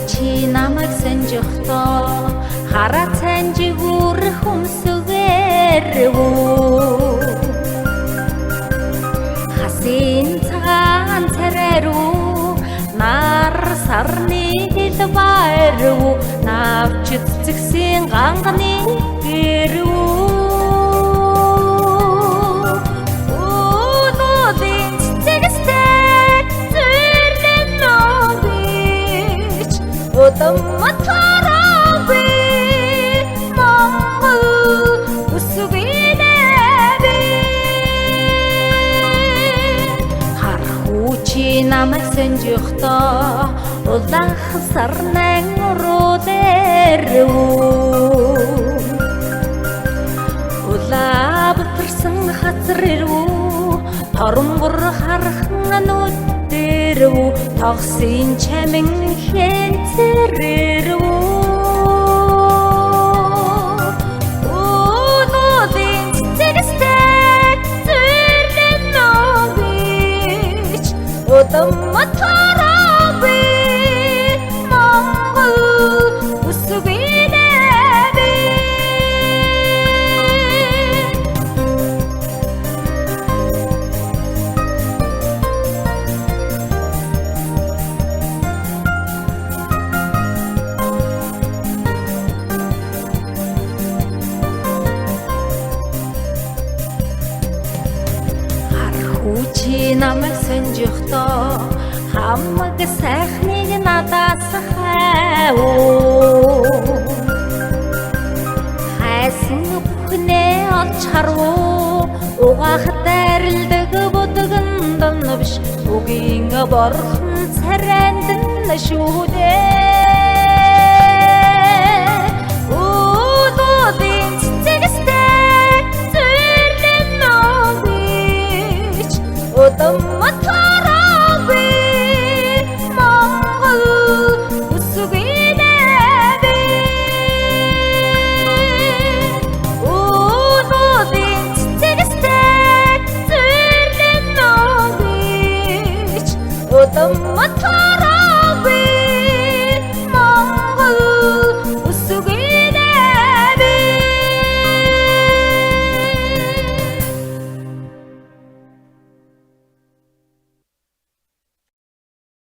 чи намайг сонжохдоо хараа цанжиг үрэх өмсгөр хасын цагаан царай руу нар сарны хэлбэр навч цэцгсэн ганганы гэр Odam matarabi Mongol usubinabi Harhuchi namag sonjoхдоо улаах сарнан уруудэр улаа бутарсан хацар ирүү торонгор хархан нүдэр тогсын чамин хэнцэрэр Өнөөдрийн цэцэгстэй зүрлэн нөгөөч Удам матараби Монгол усубинаби Чи намайг сонжохдоо хамаг сайхныг надаас хайв хайсан бүхнээ олж харв угаах дайралдаг будганд навш үгийн борхон царайнд нь шүү дээ Odam matarabi Mongol usubinabi Өнөөдрийн цэцэгстэй зүрлэн нөгөөч Odam matarabi